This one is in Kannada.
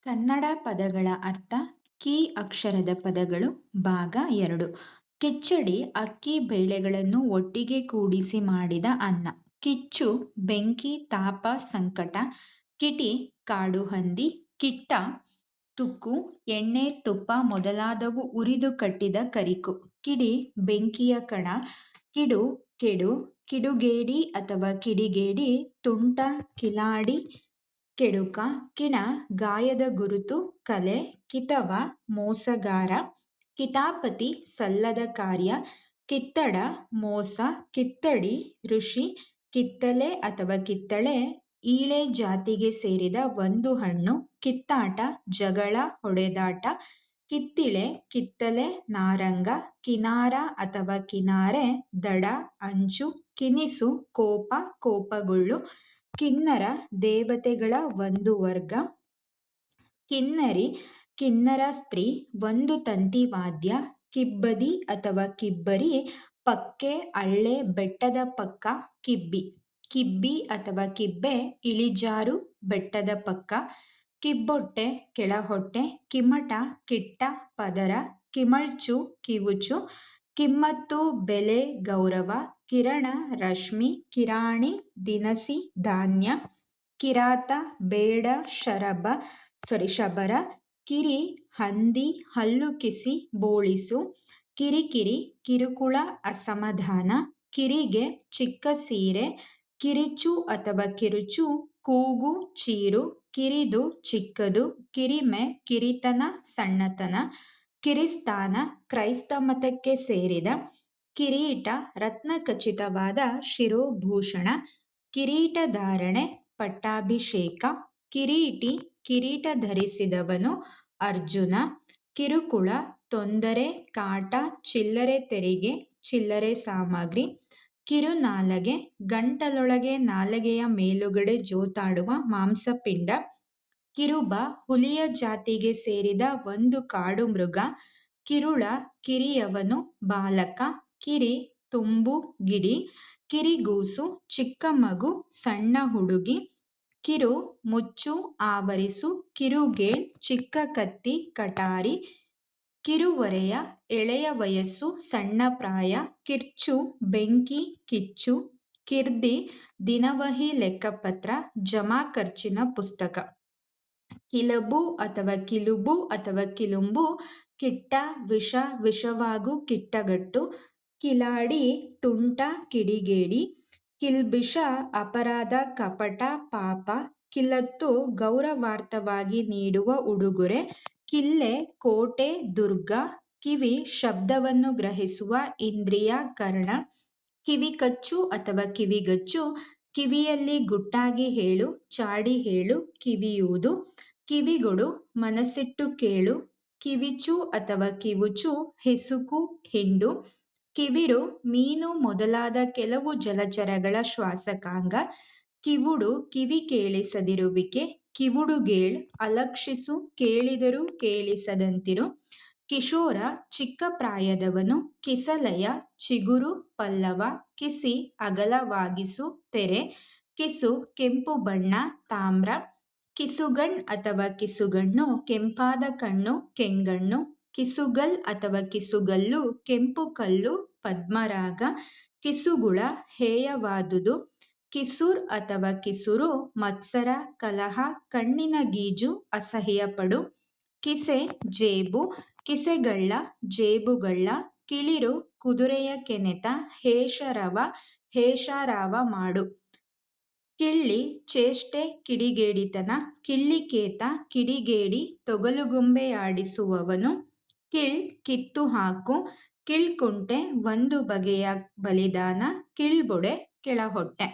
ಕನ್ನಡ ಪದಗಳ ಅರ್ಥ ಕೀ ಅಕ್ಷರದ ಪದಗಳು ಭಾಗ 2. ಕಿಚ್ಚಡಿ ಅಕ್ಕಿ ಬೇಳೆಗಳನ್ನು ಒಟ್ಟಿಗೆ ಕೂಡಿಸಿ ಮಾಡಿದ ಅನ್ನ. ಕಿಚ್ಚು ಬೆಂಕಿ ತಾಪ ಸಂಕಟ. ಕಿಟಿ ಕಾಡು ಹಂದಿ. ಕಿಟ್ಟ ತುಕ್ಕು ಎಣ್ಣೆ ತುಪ್ಪ ಮೊದಲಾದವು ಉರಿದು ಕಟ್ಟಿದ ಕರಿಕು. ಕಿಡಿ ಬೆಂಕಿಯ ಕಣ. ಕಿಡು ಕೆಡು ಕಿಡುಗೇಡಿ ಅಥವಾ ಕಿಡಿಗೇಡಿ ತುಂಟ ಕಿಲಾಡಿ ಕೆಡುಕ. ಕಿಣ ಗಾಯದ ಗುರುತು ಕಲೆ. ಕಿತವ ಮೋಸಗಾರ. ಕಿತಾಪತಿ ಸಲ್ಲದ ಕಾರ್ಯ. ಕಿತ್ತಡ ಮೋಸ. ಕಿತ್ತಡಿ ಋಷಿ. ಕಿತ್ತಲೆ ಅಥವಾ ಕಿತ್ತಳೆ ಈಳೆ ಜಾತಿಗೆ ಸೇರಿದ ಒಂದು ಹಣ್ಣು. ಕಿತ್ತಾಟ ಜಗಳ ಹೊಡೆದಾಟ. ಕಿತ್ತಿಳೆ ಕಿತ್ತಲೆ ನಾರಂಗ. ಕಿನಾರ ಅಥವಾ ಕಿನಾರೆ ದಡ ಅಂಚು. ಕಿನಿಸು ಕೋಪ ಕೋಪಗೊಳ್ಳು. ಕಿನ್ನರ ದೇವತೆಗಳ ಒಂದು ವರ್ಗ. ಕಿನ್ನರಿ ಕಿನ್ನರ ಸ್ತ್ರೀ ಒಂದು ತಂತಿ ವಾದ್ಯ. ಕಿಬ್ಬದಿ ಅಥವಾ ಕಿಬ್ಬರಿ ಪಕ್ಕೆ ಅಳ್ಳೆ ಬೆಟ್ಟದ ಪಕ್ಕ. ಕಿಬ್ಬಿ ಕಿಬ್ಬಿ ಅಥವಾ ಕಿಬ್ಬೆ ಇಳಿಜಾರು ಬೆಟ್ಟದ ಪಕ್ಕ. ಕಿಬ್ಬೊಟ್ಟೆ ಕೆಳಹೊಟ್ಟೆ. ಕಿಮ್ಮಟ ಕಿಟ್ಟ ಪದರ. ಕಿಮಳ್ಚು ಕಿವುಚು. ಕಿಮ್ಮತ್ತು ಬೆಲೆ ಗೌರವ. ಕಿರಣ ರಶ್ಮಿ. ಕಿರಾಣಿ ದಿನಸಿ ಧಾನ್ಯ. ಕಿರಾತ ಬೇಡ ಶಬರ. ಕಿರಿ ಹಂದಿ ಹಲ್ಲು ಕಿಸಿ ಬೋಳಿಸು. ಕಿರಿಕಿರಿ ಕಿರುಕುಳ ಅಸಮಾಧಾನ. ಕಿರಿಗೆ ಚಿಕ್ಕ ಸೀರೆ. ಕಿರಿಚು ಅಥವಾ ಕಿರುಚು ಕೂಗು ಚೀರು. ಕಿರಿದು ಚಿಕ್ಕದು. ಕಿರಿಮೆ ಕಿರಿತನ ಸಣ್ಣತನ. ಕಿರಿಸ್ತಾನ ಕ್ರೈಸ್ತ ಮತಕ್ಕೆ ಸೇರಿದ. ಕಿರೀಟ ರತ್ನಖಚಿತವಾದ ಶಿರೋಭೂಷಣ. ಕಿರೀಟಧಾರಣೆ ಪಟ್ಟಾಭಿಷೇಕ. ಕಿರೀಟಿ ಕಿರೀಟ ಧರಿಸಿದವನು ಅರ್ಜುನ. ಕಿರುಕುಳ ತೊಂದರೆ ಕಾಟ ಚಿಲ್ಲರೆ ತೆರಿಗೆ ಚಿಲ್ಲರೆ ಸಾಮಗ್ರಿ. ಕಿರುನಾಲಗೆ ಗಂಟಲೊಳಗೆ ನಾಲಗೆಯ ಮೇಲುಗಡೆ ಜೋತಾಡುವ ಮಾಂಸಪಿಂಡ. ಕಿರುಬ ಹುಲಿಯ ಜಾತಿಗೆ ಸೇರಿದ ಒಂದು ಕಾಡು ಮೃಗ. ಕಿರುಳ ಕಿರಿಯವನು ಬಾಲಕ. ಕಿರಿ ತುಂಬು ಗಿಡಿ. ಕಿರಿಗೂಸು ಚಿಕ್ಕ ಮಗು ಸಣ್ಣ ಹುಡುಗಿ. ಕಿರು ಮುಚ್ಚು ಆವರಿಸು. ಕಿರುಗೇಳ್ ಚಿಕ್ಕ ಕತ್ತಿ ಕಟಾರಿ. ಕಿರುವರೆಯ ಎಳೆಯ ವಯಸ್ಸು ಸಣ್ಣ ಪ್ರಾಯ. ಕಿರ್ಚು ಬೆಂಕಿ ಕಿಚ್ಚು. ಕಿರ್ದಿ ದಿನವಹಿ ಲೆಕ್ಕಪತ್ರ ಜಮಾ ಖರ್ಚಿನ ಪುಸ್ತಕ. ಕಿಲಬು ಅಥವಾ ಕಿಲುಬು ಅಥವಾ ಕಿಲುಂಬು ಕಿಟ್ಟ ವಿಷ ವಿಷವಾಗು ಕಿಟ್ಟಗಟ್ಟು. ಕಿಲಾಡಿ ತುಂಟ ಕಿಡಿಗೇಡಿ. ಕಿಲ್ಬಿಷ ಅಪರಾಧ ಕಪಟ ಪಾಪ. ಕಿಲ್ಲತ್ತು ಗೌರವಾರ್ಥವಾಗಿ ನೀಡುವ ಉಡುಗೊರೆ. ಕಿಲ್ಲೆ ಕೋಟೆ ದುರ್ಗ. ಕಿವಿ ಶಬ್ದವನ್ನು ಗ್ರಹಿಸುವ ಇಂದ್ರಿಯ ಕರ್ಣ. ಕಿವಿಕಚ್ಚು ಅಥವಾ ಕಿವಿಗಚ್ಚು ಕಿವಿಯಲ್ಲಿ ಗುಟ್ಟಾಗಿ ಹೇಳು ಚಾಡಿ ಹೇಳು. ಕಿವಿಯೂದು. ಕಿವಿಗೊಡು ಮನಸ್ಸಿಟ್ಟು ಕೇಳು. ಕಿವಿಚು ಅಥವಾ ಕಿವುಚು ಹಿಸುಕು ಹಿಂಡು. ಕಿವಿರು ಮೀನು ಮೊದಲಾದ ಕೆಲವು ಜಲಚರಗಳ ಶ್ವಾಸಕಾಂಗ. ಕಿವುಡು ಕಿವಿ ಕೇಳಿಸದಿರುವಿಕೆ. ಕಿವುಡುಗೇಳ್ ಅಲಕ್ಷಿಸು ಕೇಳಿದರೂ ಕೇಳಿಸದಂತಿರು. ಕಿಶೋರ ಚಿಕ್ಕ ಪ್ರಾಯದವನು. ಕಿಸಲಯ ಚಿಗುರು ಪಲ್ಲವ. ಕಿಸಿ ಅಗಲವಾಗಿಸು ತೆರೆ. ಕಿಸು ಕೆಂಪು ಬಣ್ಣ ತಾಮ್ರ. ಕಿಸುಗಣ್ ಅಥವಾ ಕಿಸುಗಣ್ಣು ಕೆಂಪಾದ ಕಣ್ಣು ಕೆಂಗಣ್ಣು. ಕಿಸುಗಲ್ ಅಥವಾ ಕಿಸುಗಲ್ಲು ಕೆಂಪು ಕಲ್ಲು ಪದ್ಮರಾಗ. ಕಿಸುಗುಳ ಹೇಯವಾದುದು. ಕಿಸುರ್ ಅಥವಾ ಕಿಸುರು ಮತ್ಸರ ಕಲಹ ಕಣ್ಣಿನ ಗೀಜು ಅಸಹ್ಯಪಡು. ಕಿಸೆ ಜೇಬು. ಕಿಸೆಗಳ್ಳ ಜೇಬುಗಳ್ಳ. ಕಿಳಿರು ಕುದುರೆಯ ಕೆನೆತ. ಹೇಷರವ ಹೇಷಾರಾವ ಮಾಡು. ಕಿಳ್ಳಿ ಚೇಷ್ಟೆ ಕಿಡಿಗೇಡಿತನ. ಕಿಳ್ಳಿಕೇತ ಕಿಡಿಗೇಡಿ ತೊಗಲುಗೊಂಬೆಯಾಡಿಸುವವನು. ಕಿಳ್ ಕಿತ್ತು ಹಾಕು. ಕಿಳ್ಕುಂಟೆ ಒಂದು ಬಗೆಯ ಬಲಿದಾನ. ಕಿಳ್ಬೊಡೆ ಕೆಳಹೊಟ್ಟೆ.